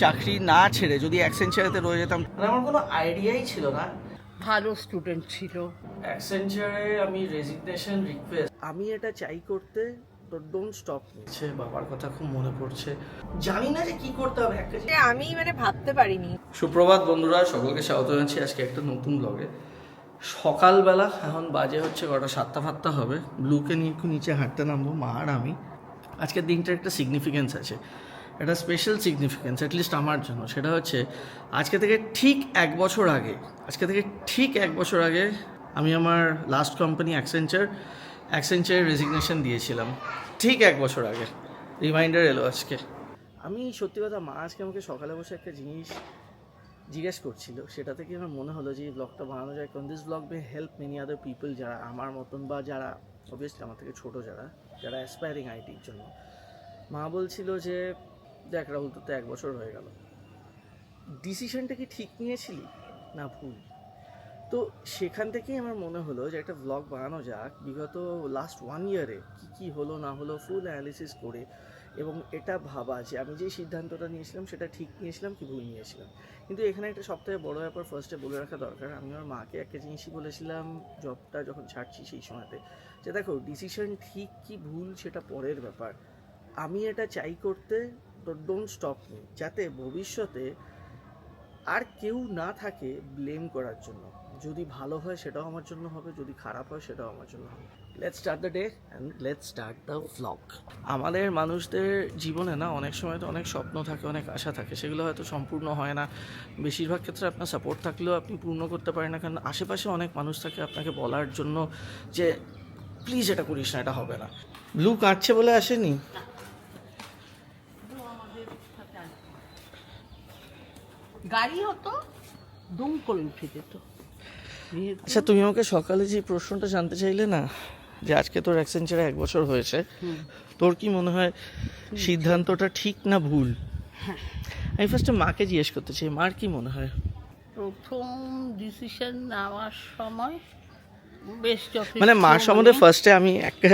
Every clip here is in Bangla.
চাকরি না ছেড়ে যদি অ্যাকসেঞ্চারেতে রয়ে যেতাম, আমার কোনো আইডিয়াই ছিল না। ভালো স্টুডেন্ট ছিল। অ্যাকসেঞ্চারে আমি রেজিগনেশন রিকোয়েস্ট আমি এটা চাই করতে, তো ডোন্ট স্টপ মি। বাবার কথা খুব মনে পড়ছে, জানি না যে কি করতে হবে। আমি ভাবতে পারিনি। সুপ্রভাত বন্ধুরা, সকলকে স্বাগত জানাচ্ছি আজকে একটা নতুন ব্লগে। সকালবেলা এখন বাজে হচ্ছে কটা 7টা হবে। ব্লুকে নিয়ে একটু নিচে হাঁটতে নামবো মা আর আমি। আজকের দিনটার একটা সিগনিফিকেন্স আছে, একটা স্পেশাল সিগনিফিকেন্স অ্যাটলিস্ট আমার জন্য। সেটা হচ্ছে আজকে থেকে ঠিক এক বছর আগে আমি আমার লাস্ট কোম্পানি অ্যাকসেঞ্চারের রেজিগনেশন দিয়েছিলাম। ঠিক এক বছর আগে রিমাইন্ডার এলো আজকে। আমি সত্যি কথা, মা আজকে আমাকে সকালে বসে একটা জিনিস জিজ্ঞেস করছিল, সেটা থেকে আমার মনে হলো যে এই ব্লগটা বানানো যায়, কারণ this blog may help many other people যারা আমার মতন বা যারা অবভিয়াসলি আমার থেকে ছোটো, যারা অ্যাসপায়ারিং আইটির জন্য। মা বলছিল যে দেখ রাহুল, তো এক বছর হয়ে গেল, ডিসিশনটা কি ঠিক নিয়েছিলি না ভুল? তো সেখান থেকেই আমার মনে হলো যে একটা ব্লগ বানানো যাক বিগত লাস্ট 1 ইয়ারে কী হলো না হলো ফুল অ্যানালিসিস করে, এবং এটা ভাবা যে আমি যে সিদ্ধান্তটা নিয়েছিলাম সেটা ঠিক নিয়েছিলাম কি ভুল নিয়েছিলাম। কিন্তু এখানে একটা সবথেকে বড় ব্যাপার ফার্স্টে বলে রাখা দরকার। আমি আমার মাকে একটা জিনিসই বলেছিলাম জবটা যখন ছাড়ছি সেই সময়তে, যে দেখো ডিসিশন ঠিক কি ভুল সেটা পরের ব্যাপার, আমি এটা চাই করতে, তো ডোন্ট স্টপ মি, যাতে ভবিষ্যতে আর কেউ না থাকে ব্লেম করার জন্য। যদি ভালো হয় সেটাও আমার জন্য হবে, যদি খারাপ হয় সেটাও আমার জন্য হবে। Let's start the day and let's start the vlog. আমাদের মানুষদের জীবনে না অনেক সময় তো অনেক স্বপ্ন থাকে, অনেক আশা থাকে, সেগুলো হয়তো সম্পূর্ণ হয় না। বেশিরভাগ ক্ষেত্রে আপনার সাপোর্ট থাকলেও আপনি পূর্ণ করতে পারেন না, কারণ আশেপাশে অনেক মানুষ থাকে আপনাকে বলার জন্য যে প্লিজ এটা করিস না, এটা হবে না। ব্লু কাটছে বলে আসেনি। গাড়ি হতো দুম করে উঠে যেত। আচ্ছা, তুমি আমাকে সকালে যে প্রশ্নটা জানতে চাইলে না, যে আজকে তোর অ্যাকসেঞ্চারে 1 বছর হয়েছে, তোর কি মনে হয় সিদ্ধান্তটা ঠিক না ভুল? আমি ফার্স্টে মাকে জিজ্ঞেস করতে চাই, মার কি মনে হয়? প্রথম ডিসিশন নেওয়ার সময় বেশ মার সম্বন্ধে ফার্স্টে আমি একটা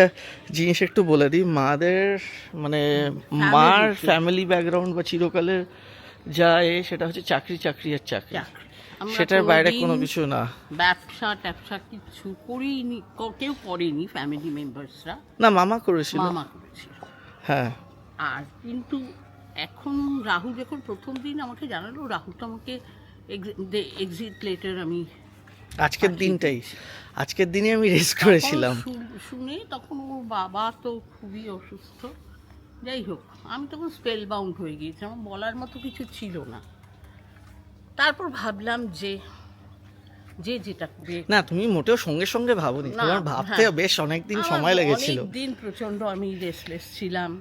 জিনিস একটু বলে দিই। মাদের মার ফ্যামিলি ব্যাকগ্রাউন্ড বা চিরকালের যা সেটা হচ্ছে চাকরি আর চাকরি, সেটার বাইরে কোনো কিছু না। ব্যবসা কিছু করিনি, কেউ করেনি ফ্যামিলি মেম্বার্সরা। না, মামা করেছিল। হ্যাঁ। আর কিন্তু এখন রাহুল যখন প্রথম দিন আমাকে জানালো, রাহুল তো আমাকে এক্সিট লেটার আমি আজকের দিনে আমি রেস করেছিলাম শুনে, তখন ওর বাবা তো খুবই অসুস্থ। যাই হোক, আমি তখন স্পেল বাউন্ড হয়ে গিয়েছি, আমার বলার মতো কিছু ছিল না। তারপর ভাবলাম যে যেটা না, তুমি মোটেও সঙ্গে সঙ্গে ভাবোনি, তোমার ভাবতে বেশ অনেকদিন সময় লেগেছিল। দিন প্রচন্ড আমি রেস্টলেস ছিলাম।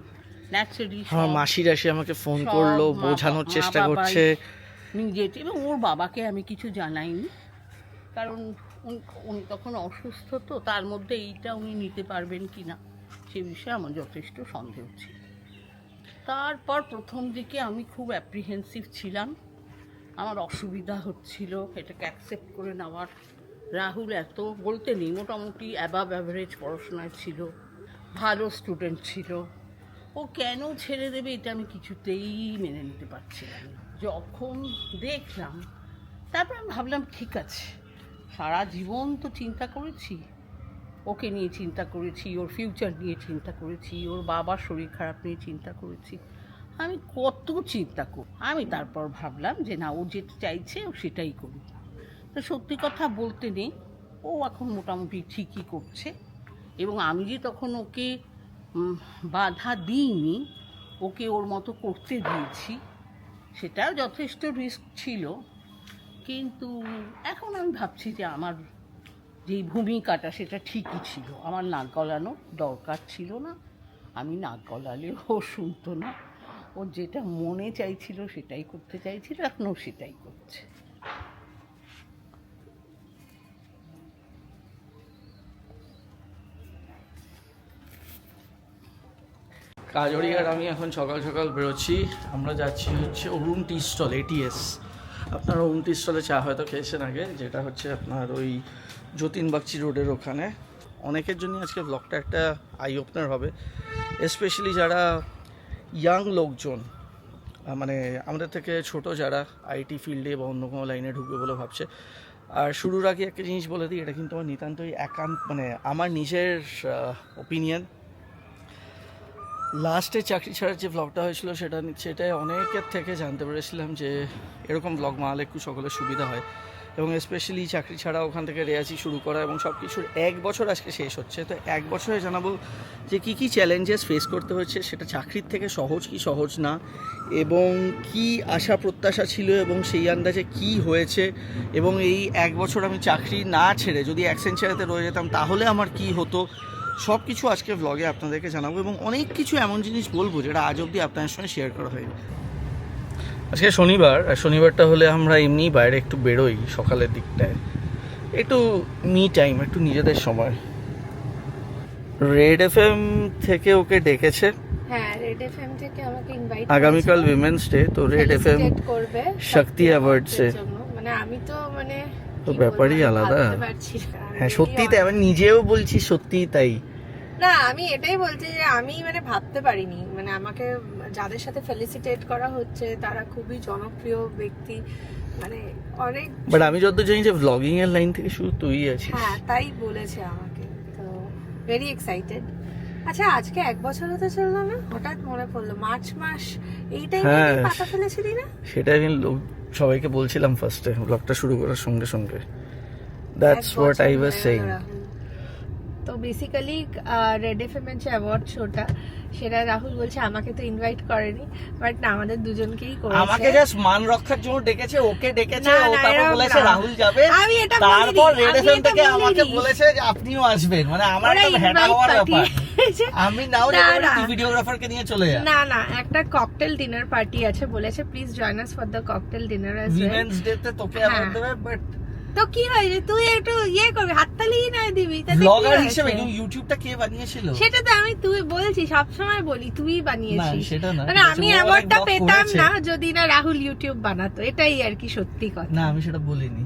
ন্যাচারালি আমার মাসির এসে আমাকে ফোন করলো, বোঝানোর চেষ্টা করছে নিজে, এবং ওর বাবাকে আমি কিছু জানাইনি, কারণ উনি তখন অসুস্থ, তো তার মধ্যে এইটা উনি নিতে পারবেন কি না সে বিষয়ে আমার যথেষ্ট সন্দেহ ছিল। তারপর প্রথম দিকে আমি খুব অ্যাপ্রিহেন্সিভ ছিলাম, আমার অসুবিধা হচ্ছিল এটাকে অ্যাকসেপ্ট করে নেওয়ার। রাহুল এত বলতে নেই, মোটামুটি অ্যাবাভ অ্যাভারেজ পড়াশোনায় ছিল, ভালো স্টুডেন্ট ছিল, ও কেন ছেড়ে দেবে এটা আমি কিছুতেই মেনে নিতে পারছিলাম না। যখন দেখলাম, তারপর আমি ভাবলাম ঠিক আছে, সারা জীবন তো চিন্তা করেছি, ওকে নিয়ে চিন্তা করেছি, ওর ফিউচার নিয়ে চিন্তা করেছি, ওর বাবার শরীর খারাপ নিয়ে চিন্তা করেছি, আমি কত চিন্তা করি। আমি তারপর ভাবলাম যে না, ও যেটা চাইছে ও সেটাই করুক। তো সত্যি কথা বলতে নেই, ও এখন মোটামুটি ঠিকই করছে, এবং আমি যে তখন ওকে বাধা দিইনি, ওকে ওর মতো করতে দিয়েছি, সেটাও যথেষ্ট রিস্ক ছিল। কিন্তু এখন আমি ভাবছি যে আমার যেই ভূমিকাটা সেটা ঠিকই ছিল, আমার নাক গলানো দরকার ছিল না। আমি নাক গলালেও ও শুনতো না, ওর যেটা মনে চাইছিল সেটাই করতে চাইছিল, এখনও সেটাই করছে। কাজরি আর আমি এখন সকাল সকাল বেরোচ্ছি। আমরা যাচ্ছি হচ্ছে অরুণ টি স্টল, ATS। আপনারা অরুণ টি স্টলে চা হয়তো খেয়েছেন আগে, যেটা হচ্ছে আপনার ওই যতীন বাগচি রোডের ওখানে। অনেকের জন্য আজকে ব্লগটা একটা আই ওপেনার হবে, স্পেশালি যারা ইয়াং লোকজন, মানে আমাদের থেকে ছোট যারা আইটি ফিল্ডে বা অন্য কোনো লাইনে ঢুকবে বলে ভাবছে। আর শুরুর আগে একটা জিনিস বলে দিই, এটা কিন্তু আমার নিতান্তই একান্ত মানে আমার নিজের ওপিনিয়ন। লাস্টে চাকরি ছাড়ার যে ব্লগটা হয়েছিল সেটাই অনেকের থেকে জানতে পেরেছিলাম যে এরকম ব্লগ বানালে একটু সকলের সুবিধা হয়, এবং স্পেশালি চাকরি ছাড়া ওখান থেকে রেয়াজি শুরু করা এবং সব কিছুর 1 বছর আজকে শেষ হচ্ছে। তো 1 বছরে জানাবো যে কী চ্যালেঞ্জেস ফেস করতে হচ্ছে, সেটা চাকরির থেকে সহজ কি সহজ না, এবং কি আশা প্রত্যাশা ছিল এবং সেই আন্দাজে কি হয়েছে, এবং এই 1 বছর আমি চাকরি না ছেড়ে যদি অ্যাকসেঞ্চারেতে রয়ে যেতাম তাহলে আমার কি হতো, সব কিছু আজকে ভ্লগে আপনাদেরকে জানাবো। এবং অনেক কিছু এমন জিনিস বলবো যেটা আজ অবধি আপনাদের সঙ্গে শেয়ার করা হয়নি। আজকে শনিবার, আর শনিবারটা হলে আমরা এমনি বাইরে একটু বেরোই সকালের দিকটায়, একটু মি টাইম, একটু নিজেদের সময়। রেড এফএম থেকে ওকে ডেকেছে, হ্যাঁ রেড এফএম থেকে আমাকে ইনভাইট আগামীকাল উইমেন্স ডে, তো রেড এফএম করবে শক্তি অ্যাওয়ার্ডসে। মানে আমি তো মানে তো ব্যাপারই আলাদা। হ্যাঁ সত্যি তাই, আমি নিজেও বলছি সত্যি তাই। না আমি এটাই বলছি যে আমি মানে ভাবতে পারিনি, মানে আমাকে যাদের সাথে ফেলিসিটেট করা হচ্ছে তারা খুবই জনপ্রিয় ব্যক্তি, মানে অনেক। বাট আমি যতদূর জানি যে ব্লগিং এর লাইন থেকে শুধু তুই আছিস। হ্যাঁ তাই বলেছে আমাকে, তো ভেরি এক্সাইটেড। আচ্ছা আজকে 1 বছর হতে চললো না, হঠাৎ মনে পড়লো মার্চ মাস এই টাইমে পাতা ফেলেছিলি না? সেটা আমি সবাইকে বলছিলাম ফার্স্টে ব্লগটা শুরু করার সঙ্গে সঙ্গে। That's what I was saying. তো বেসিক্যালি রেড এফএম এর যে অ্যাওয়ার্ড শোটা, সেটা রাহুল বলছে আমাকে তো ইনভাইট করেনি, বাট না আমাদের দুজনকেই করেছে। আমাকে জাস্ট মান রক্ষার জন্য ডেকেছে, ওকে ডেকেছে, না, ও না, তারপর এরকম বলেছে না। রাহুল যাবে, আমি এটা তারপর বলিনি, রেড আমি এফএম এটা থেকে আমাকে বলিনি। বলেছে যে আপনিও আসবেন, মানে আমার ওরা একটা ভেটা invite হওয়ার ব্যাপার। পাঠিয়েছে। আমি নাও না, রেড না। ভিডিওগ্রাফারকে নিয়ে চলে যা। না না একটা ককটেল ডিনার পার্টি আছে, বলেছে please join us for the cocktail dinner as well. Women's day তে তোকে অ্যাওয়ার্ড দেবে, বাট তো কি হয়েছে, তুই একটু ইয়ে করবি, হাততালি না দিবি, তাতে কি ব্লগার হয়েছে? হিসেবে ইউটিউবটা কে বানিয়েছিল? সেটা তো আমি তুই বলছি, সবসময় বলি তুই বানিয়েছিস। না, সেটা না। মানে ঠিক আছে, আমি ও অ্যাওয়ার্ডটা অনেক পেতাম করেছে। না যদি না রাহুল ইউটিউব বানাতো, এটাই আর কি সত্যি কথা। না আমি সেটা বলিনি।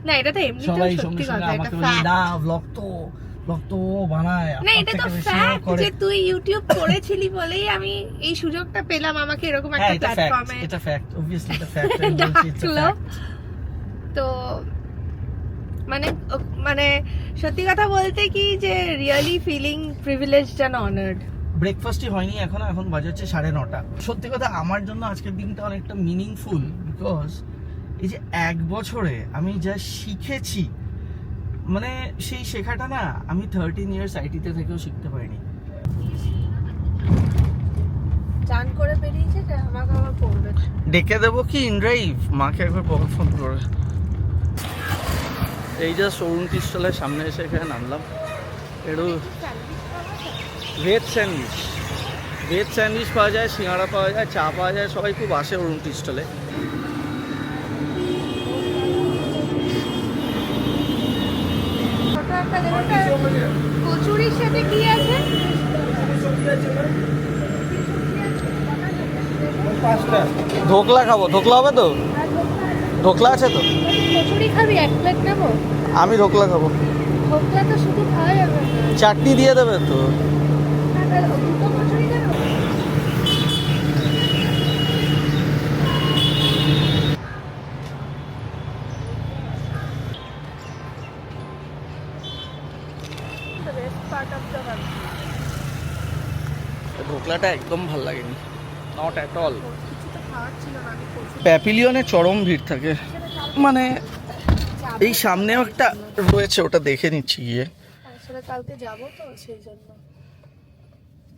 না এটা তো এমনিতেও সবাই সত্যি সঙ্গে কথা, সঙ্গে এটা আমাকে বলে fact। না ব্লগ তো ও বানায়, না আপনার এটা তো থেকে বেশি ও ফ্যাক্ট করে। যে তুই ইউটিউব করেছিলি বলেই আমি এই সুযোগটা পেলাম, আমাকে এরকম হ্যাঁ একটা এটা ফ্যাক্ট, প্ল্যাটফর্মে এটা ফ্যাক্ট, অবভিয়াসলি এটা ফ্যাক্ট। আমি বলছি এটা ডাকলো। ফ্যাক্ট। তো মানে মানে সত্যি কথা বলতে কি যে really feeling privileged and honoured. ব্রেকফাস্টই হয়নি এখনো, এখন বাজে হচ্ছে 9:30। সত্যি কথা আমার জন্য আজকের দিনটা অনেকটা মিনিংফুল, বিকজ এই যে 1 বছরে আমি যা শিখেছি, মানে সেই শেখাটা না আমি 13 ইয়ার্স আইটিতে থেকেও শিখতে পারিনি। চান করে বেরিয়েছে যে আমাকে আবার পড়বে। ডেকে দেবো কি ইনড্রাইভ, মাকে একবার ফোন করে। এই যা শোরুমটি স্টলের সামনে এসে এখানে নামলাম, একটু ভেজ স্যান্ডউইচ পাওয়া যায়, সিঙ্গাড়া পাওয়া যায়, চা পাওয়া যায়, সবাই খুব আসে অরুণ টি স্টলে। ছোট একটা দেবো, কচুরির সাথে কি আছে? ধোকলা খাবো, ধোকলা হবে তো? ধোকলা আছে তো? কচুরি খাবি, 1 প্লেট নেবো। আমি ধোকলা খাবো। ধোকলা তো শুধু খাওয়া যাবে না। চাটনি দিয়ে দেবে তো? দুটো কচুরি দেবো। ধোকলাটা একদম ভাল লাগেনি, নট অ্যাট অল। প্যাপিলিয়নে চরম ভিড় থাকে, মানে এই সামনেও একটা রয়েছে, ওটা দেখে নিচ্ছি গিয়ে। আসলে কালকে যাব তো সেই জন্য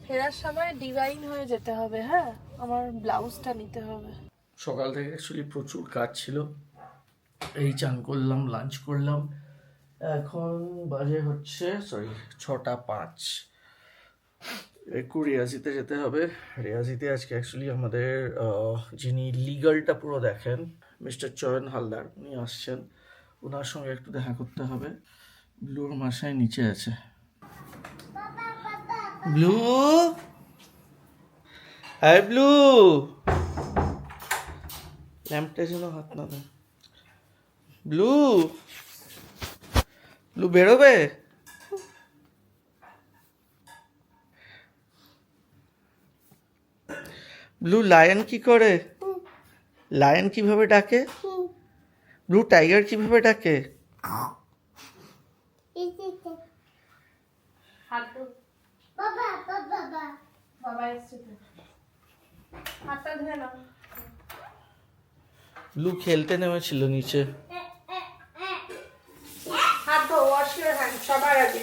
ফেরার সময় ডিভাইন হয়ে যেতে হবে। হ্যাঁ আমার ব্লাউজটা নিতে হবে। সকাল থেকে অ্যাকচুয়ালি প্রচুর কাজ ছিল, এই চান করলাম, লাঞ্চ করলাম, এখন বাজে হচ্ছে 6:05। একটু রিয়াজিতে যেতে হবে। রিয়াজিতে আজকে অ্যাকচুয়ালি আমাদের যিনি লিগালটা পুরো দেখেন, মিস্টার চয়ন হালদার, উনি আসছেন, ওনার সঙ্গে একটু দেখা করতে হবে। ব্লুর মাসায় নিচে আছে। ব্লু, হ্যাঁ ব্লু, ল্যাম্পটা যেন হাত না দেয়। ব্লু, ব্লু বেরোবে? ব্লু লায়ন কি করে? লায়ন কিভাবে ডাকে? ব্লু টাইগার কিভাবে ডাকে? বাবা এসছে তো। হাতটা ধুয়ে নাও। ব্লু খেলতে নেমেছিল নিচে। হাত ধো, ওয়াশ ইউর হ্যান্ড সবার আগে।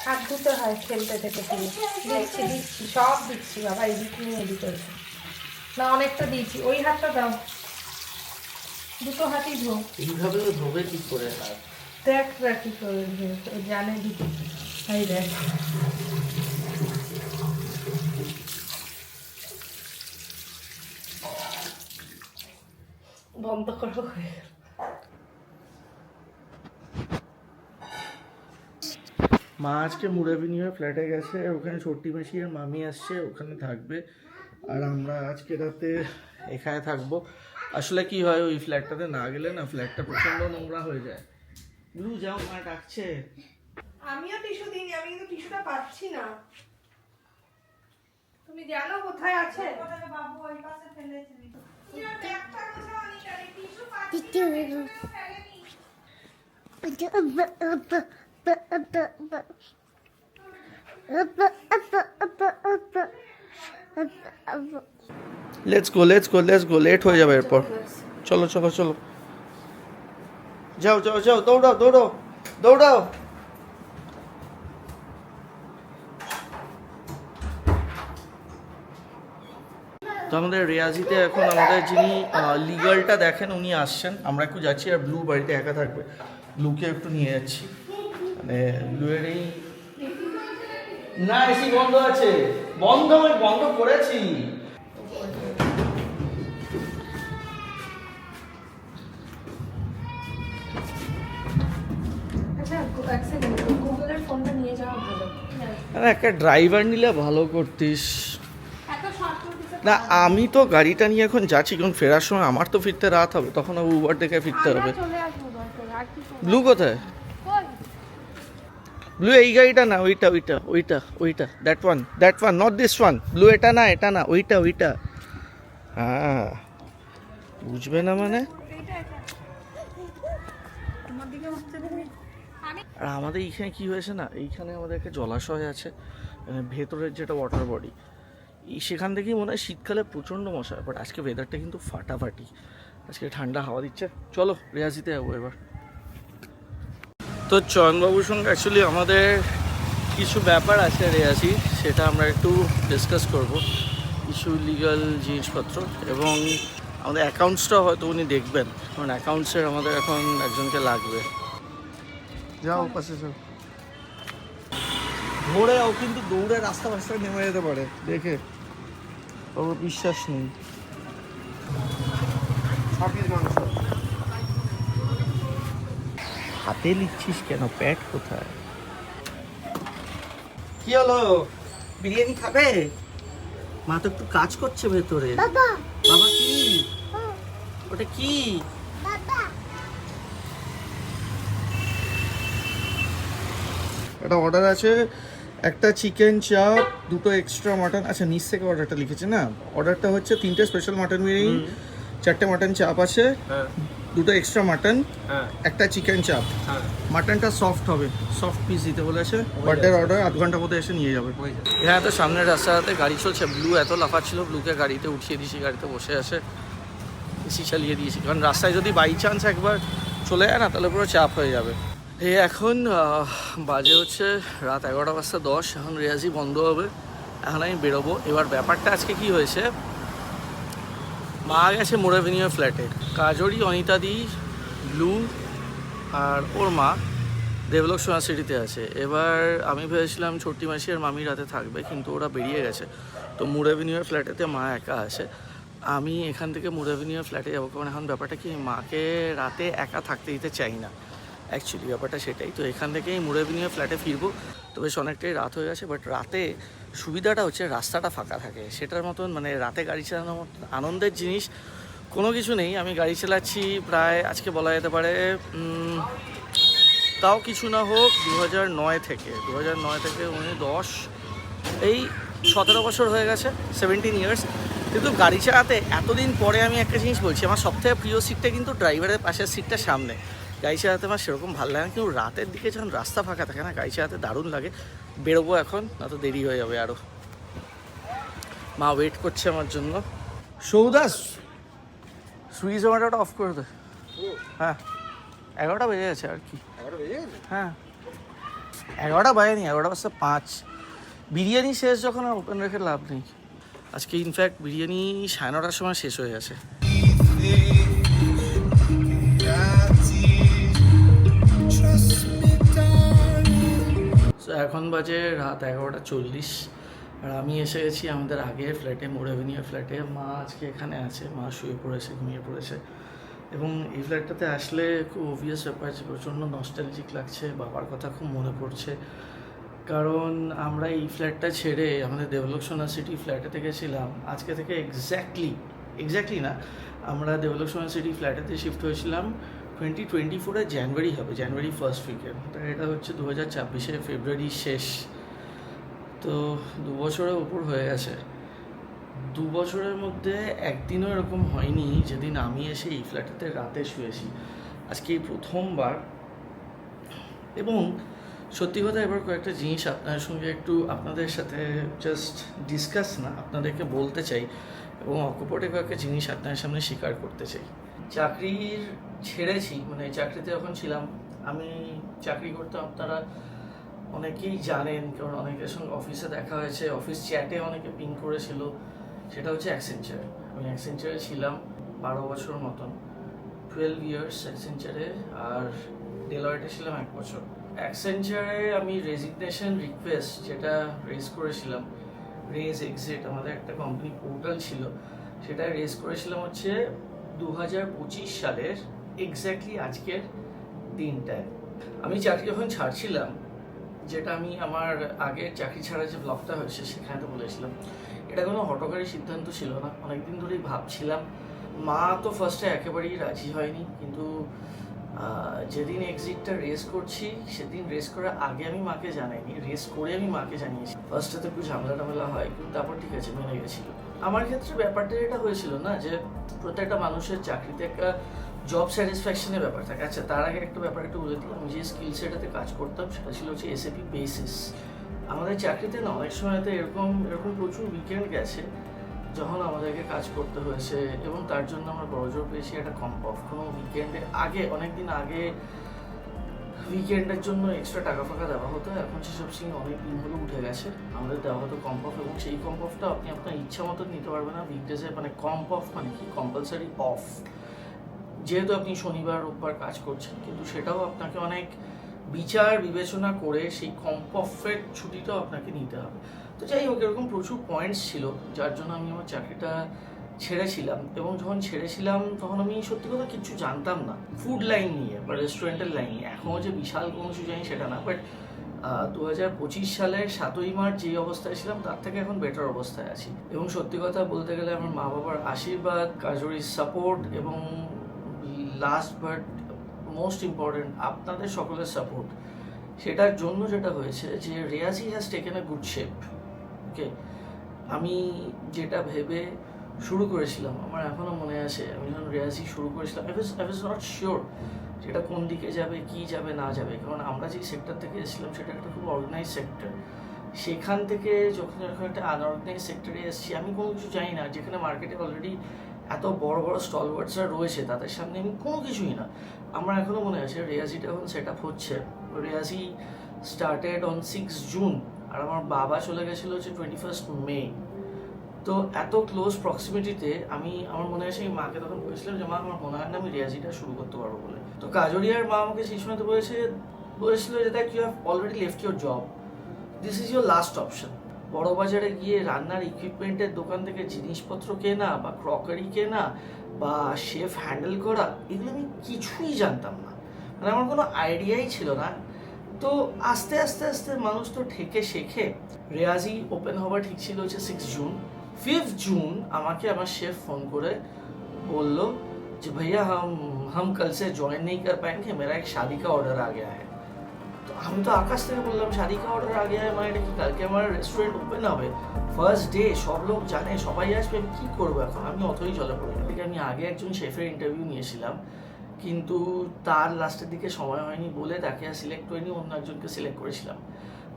হাত ধুতে হয় খেলতে থেকে তুমি। দিচ্ছি দিচ্ছি সব দিচ্ছি বাবা, এদিক নিয়ে এদিক করেছে না, অনেকটা দিয়েছি। ওই হাতটা দাও, দুটো হাতই ধো। এইভাবে ধোবে কি করে হাত? দেখ কি করে ধোয়, ও জানে দিদি। এই দেখ বন্ধ করো। মা আজকে মুরাবিনিয়া ফ্ল্যাটে গেছে, ওখানে ছোট্টি মাসি আর মামি আসছে, ওখানে থাকবে। আর আমরা আজকে রাতে এখানে থাকবো। আসলে কি হয়, ওই ফ্ল্যাটটাতে না গেলে না ফ্ল্যাটটা প্রচন্ড নোংরা হয়ে যায়। ব্লু যাও, মা ডাকছে। আমিও টিস্যু দিইনি, আমি কিন্তু টিস্যুটা পাচ্ছি না। তুমি জানো কোথায় আছে? বাবু ওই পাশে ফেলেছে। লেটস গো, লেট হয়ে যাবে এরপর। চলো চলো চলো, যাও যাও যাও, দৌড়াও দৌড়াও দৌড়াও। তো আমাদের রিয়াজিতে এখন আমাদের যিনি লিগালটা দেখেন উনি আসছেন, আমরা একটু যাচ্ছি। আর ব্লু বাড়িতে একা থাকবে, ব্লুকে একটু নিয়ে যাচ্ছি। মানে ব্লুয়ের এই না, এসি বন্ধ আছে। আমি বন্ধ করেছি। গুগলের ফোনটা নিয়ে যাওয়া ভালো। একটা ড্রাইভার নিলে ভালো করতিস। এত শর্ট না, আমি তো গাড়িটা নিয়ে এখন যাচ্ছি, কারণ ফেরার সময় আমার তো ফিরতে রাত হবে, তখন উবার দেখে ফিরতে হবে। চলে আসবো দরকার, আর কি করবো? ব্লু কোথায়? ব্লু এই গাড়িটা না, ওইটা ওইটা ওইটা ওইটা, that one not this one. Blue এটা না ওইটা ওইটা। হ্যাঁ, বুঝবে না মানে। আর আমাদের এইখানে কি হয়েছে না, এইখানে আমাদের একটা জলাশয় আছে, ভেতরের যেটা ওয়াটার বডি, সেখান থেকেই মনে হয় শীতকালে প্রচণ্ড মশা। বাট আজকে ওয়েদারটা কিন্তু ফাটাফাটি, আজকে ঠান্ডা হাওয়া দিচ্ছে। চলো রিয়াজিতে যাবো এবার। তো চয়নবাবুর সঙ্গে অ্যাকচুয়ালি আমাদের কিছু ব্যাপার আছে রিয়াজি, সেটা আমরা একটু ডিসকাস করব। কিছু লিগাল জিনিসপত্র, এবং আমাদের অ্যাকাউন্টসটা হয়তো উনি দেখবেন, কারণ অ্যাকাউন্টসের আমাদের এখন একজনকে লাগবে। যাও পাশে যাও, ধরে ও কিন্তু দৌড়ে রাস্তায় নেমে যেতে পারে, দেখে ওর বিশ্বাস নেই। মাংস হাতে লিখছিস কেন? প্যাট কোথায়? কি হলো, বিরিয়ানি খাবে? মা তো একটু কাজ করছে ভেতরে। বাবা কি ওটা? কি একটা অর্ডার আছে, একটা চিকেন চাপ, দুটো এক্সট্রা মাটন। আচ্ছা, নিচ থেকে অর্ডারটা লিখেছে না। অর্ডারটা হচ্ছে 3টে স্পেশাল মাটন বিরিয়ানি, 4টে মাটন চাপ আছে, দুটো এক্সট্রা মাটন, একটা চিকেন চাপ। মাটনটা সফট হবে, সফট পিস দিতে বলেছে। বার্থডের অর্ডার, আধ ঘন্টার মধ্যে এসে নিয়ে যাবে। হ্যাঁ, তো সামনের রাস্তাতে গাড়ি চলছে। ব্লু এত লাফাচ্ছিল, ব্লুকে গাড়িতে উঠিয়ে দিয়েছি, গাড়িতে বসে আসে, এসি চালিয়ে দিয়েছি, কারণ রাস্তায় যদি বাই চান্স একবার চলে যায় না, তাহলে পুরো চাপ হয়ে যাবে। এখন বাজে হচ্ছে রাত 11:10। এখন রিয়াজি বন্ধ হবে, এখন আমি বেরোবো। এবার ব্যাপারটা আজকে কি হয়েছে, মা গেছে মুরাবিনিয়া ফ্ল্যাটে, কাজরি, অনিতাদি, ব্লু আর ওর মা দেবলোক সোনাসিটিতে আছে। এবার আমি ভেবেছিলাম ছোট্টি মাসি আর মামি রাতে থাকবে, কিন্তু ওরা বেরিয়ে গেছে। তো মুরাবিনিয়া ফ্ল্যাটেতে মা একা আছে। আমি এখান থেকে মুরাবিনিয়া ফ্ল্যাটে যাবো, কারণ এখন ব্যাপারটা কি, মাকে রাতে একা থাকতে দিতে চাই না, অ্যাকচুয়ালি ব্যাপারটা সেটাই। তো এখান থেকেই মুরাবিনিয়া ফ্ল্যাটে ফিরবো। তো বেশ অনেকটাই রাত হয়ে গেছে, বাট রাতে সুবিধাটা হচ্ছে রাস্তাটা ফাঁকা থাকে। সেটার মতন মানে রাতে গাড়ি চালানোর মতন আনন্দের জিনিস কোনো কিছু নেই। আমি গাড়ি চালাচ্ছি প্রায় আজকে বলা যেতে পারে তাও কিছু না হোক 2009 থেকে 10 এই 17 বছর হয়ে গেছে, 17 ইয়ার্স। কিন্তু গাড়ি চালাতে এতদিন পরে আমি একটা জিনিস বলছি, আমার সবথেকে প্রিয় সিটটা কিন্তু ড্রাইভারের পাশের সিটটা সামনে। গাড়ি চালাতে আমার সেরকম ভালো লাগে না, কিন্তু রাতের দিকে যখন রাস্তা ফাঁকা থাকে না, গাড়ি চালাতে দারুণ লাগে। বেরোবো এখন, না তো দেরি হয়ে যাবে আরও। মা ওয়েট করছে আমার জন্য। সৌদাস, সুইগি জোম্যাটোটা অফ করে দে। হ্যাঁ, 11টা বেজে গেছে আর কি। হ্যাঁ, 11টা বাজেনি, 11:05। বিরিয়ানি শেষ যখন, আর ওপেন রেখে লাভ নেই। আজকে ইনফ্যাক্ট বিরিয়ানি 9:30টার সময় শেষ হয়ে গেছে। তো এখন বাজে রাত 11:40, আর আমি এসে গেছি আমাদের আগের ফ্ল্যাটে, মোর অ্যাভিনিউর ফ্ল্যাটে। মা আজকে এখানে আছে, মা শুয়ে পড়েছে, ঘুমিয়ে পড়েছে। এবং এই ফ্ল্যাটটাতে আসলে খুব অবভিয়াস ব্যাপার যে প্রচণ্ড নস্টালজিক লাগছে, বাবার কথা খুব মনে পড়ছে। কারণ আমরা এই ফ্ল্যাটটা ছেড়ে আমাদের দেবলোক সোনা সিটি ফ্ল্যাটেতে গেছিলাম আজকে থেকে এক্স্যাক্টলি না, আমরা দেবলোক সোনা সিটি ফ্ল্যাটেতে শিফট হয়েছিলাম 2024 জানুয়ারি হবে, জানুয়ারি ফার্স্ট উইকেন্ড। তো এটা হচ্ছে 2024 ফেব্রুয়ারি শেষ। তো 2 বছরের উপর হয়ে গেছে। 2 বছরের মধ্যে একদিনও এরকম হয়নি যেদিন আমি এসে এই ফ্ল্যাটেতে রাতে শুয়েছি। আজকে এই প্রথমবার। এবং সত্যি কথা, এবার কয়েকটা জিনিস আপনাদের সঙ্গে একটু আপনাদের সাথে জাস্ট ডিসকাস না, আপনাদেরকে বলতে চাই, এবং অকপটে কয়েকটা জিনিস আপনাদের সামনে স্বীকার করতে চাই। চাকরির ছেড়েছি, মানে চাকরিতে যখন ছিলাম, আমি চাকরি করতাম, আপনারা অনেকেই জানেন, কারণ অনেকের সঙ্গে অফিসে দেখা হয়েছে, অফিস চ্যাটে অনেকে পিং করেছিল। সেটা হচ্ছে অ্যাকসেঞ্চার। আমি অ্যাকসেঞ্চারে ছিলাম 12 বছর মতন, 12 ইয়ার্স অ্যাকসেঞ্চারে, আর ডেলয়েটে ছিলাম 1 বছর। অ্যাকসেঞ্চারে আমি রেজিগনেশন রিকোয়েস্ট যেটা রেজ করেছিলাম, রেজ এক্সিট, আমাদের একটা কোম্পানি পোর্টাল ছিল, সেটা রেজ করেছিলাম হচ্ছে 2025 সালের এক্স্যাক্টলি আজকের দিনটায়। আমি চাকরি যখন ছাড়ছিলাম, যেটা আমি আমার আগের চাকরি ছাড়া যে ব্লগটা হয়েছে সেখানে তো বলেছিলাম, এটা কোনো হঠকারী সিদ্ধান্ত ছিল না, অনেকদিন ধরেই ভাবছিলাম। মা তো ফার্স্টে একেবারেই রাজি হয়নি, কিন্তু যেদিন এক্সিটটা রেস করছি সেদিন রেস করার আগে আমি মাকে জানাইনি, রেস করে আমি মাকে জানিয়েছি। ফার্স্টে তো একটু ঝামেলা হয়, কিন্তু তারপর ঠিক আছে, মেনে গেছিল। আমার ক্ষেত্রে ব্যাপারটা এটা হয়েছিল না যে প্রত্যেকটা মানুষের চাকরিতে একটা জব স্যাটিসফ্যাকশনের ব্যাপার থাকে। আচ্ছা, তার আগে একটা ব্যাপার একটু বলে দিই, আমি যে স্কিল সেটাতে কাজ করতাম সেটা ছিল হচ্ছে এসএপি বেসিস। আমাদের চাকরিতে না অনেক সময়তে এরকম প্রচুর উইকেন্ড গেছে যখন আমাদেরকে কাজ করতে হয়েছে, এবং তার জন্য আমরা বড়জোর পেয়েছি একটা কম্প অফ। কোনো উইকেন্ডের আগে, অনেকদিন আগে উইকেন্ডের জন্য এক্সট্রা টাকা ফাঁকা দেওয়া হতো, এখন সেসব সিন অনেক দিন হলো উঠে গেছে। আমাদের দেওয়া হতো কম্প অফ, এবং সেই কম্প অফটা আপনি আপনার ইচ্ছা মতো নিতে পারবেন না উইকডেজে। মানে কম্প অফ মানে কি, কম্পালসারি অফ। যেহেতু আপনি শনিবার রোববার কাজ করছেন, কিন্তু সেটাও আপনাকে অনেক বিচার বিবেচনা করে সেই কম্প অফের ছুটিটাও আপনাকে নিতে হবে। তো যাই হোক, এরকম প্রচুর পয়েন্টস ছিল যার জন্য আমি আমার চাকরিটা ছেড়েছিলাম। এবং যখন ছেড়েছিলাম তখন আমি সত্যি কথা কিছু জানতাম না ফুড লাইন নিয়ে বা রেস্টুরেন্টের লাইন নিয়ে। এখনও যে বিশাল কোনো কিছু জানি সেটা না, বাট 2025 সালের 7ই মার্চ যে অবস্থায় ছিলাম তার থেকে এখন বেটার অবস্থায় আছি। এবং সত্যি কথা বলতে গেলে আমার মা বাবার আশীর্বাদ, কাজরির সাপোর্ট, এবং লাস্ট বাট মোস্ট ইম্পর্টেন্ট আপনাদের সকলের সাপোর্ট, সেটার জন্য যেটা হয়েছে যে Reyazi has taken a good shape. Okay, আমি যেটা ভেবে শুরু করেছিলাম, আমার এখনও মনে আছে, আমি যখন রেয়াজি শুরু করেছিলাম আই ওয়াজ নট শিওর সেটা কোন দিকে যাবে, কি যাবে না যাবে। কারণ আমরা যেই সেক্টর থেকে এসেছিলাম সেটা একটা খুব অর্গানাইজ সেক্টর। সেখান থেকে যখন একটা আনঅর্গানাইজ সেক্টরে এসেছি, আমি কোনো কিছু জানি না, যেখানে মার্কেটে অলরেডি এত বড় বড় স্টলওয়ার্ডসরা রয়েছে, তাদের সামনে আমি কোনো কিছুই না। আমার এখনও মনে আছে রেয়াজিটা এখন সেট আপ হচ্ছে। রেয়াজি স্টার্টেড অন 6 জুন, আর আমার বাবা চলে গেছিলো হচ্ছে 21 মে। তো এত ক্লোজ প্রক্সিমিটিতে আমার মনে আছে এই মাকে তখন বলেছিলাম যে মা, আমার মনে হয় না আমি রেয়াজিটা শুরু করতে পারবো বলে। তো কাজরিয়ার মা আমাকে সেই সময় তো বলেছিল যে দেখ, you have already left your job, this is your last option. বড় বাজারে গিয়ে রান্নার ইকুইপমেন্টের দোকান থেকে জিনিসপত্র কেনা, বা ক্রকারি কেনা, বা শেফ হ্যান্ডেল করা, এগুলো আমি কিছুই জানতাম না, মানে আমার কোনো আইডিয়াই ছিল না। তো আস্তে আস্তে মানুষ তো ঠেকে শেখে। রেয়াজি ওপেন হওয়া ঠিক ছিল হচ্ছে 6 জুন। 5 জুন আমাকে আমার শেফ ফোন করে বললো যে भैया हम कल से ज्वाइन नहीं कर पाएंगे, मेरा एक शादी का ऑर्डर आ गया है। তো আমি তো আকাশ থেকে বললাম শাদি কা অর্ডার আগে আমার এটা কি কালকে আমার রেস্টুরেন্ট ওপেন হবে, ফার্স্ট ডে, সব লোক জানে, সবাই আসবে, আমি কী করবো এখন? আমি অতই জলে পড়ে গেলাম। আমি আগে একজন শেফের ইন্টারভিউ নিয়েছিলাম, কিন্তু তার লাস্টের দিকে সময় হয়নি বলে তাকে আর সিলেক্ট করিনি, অন্য একজনকে সিলেক্ট করেছিলাম।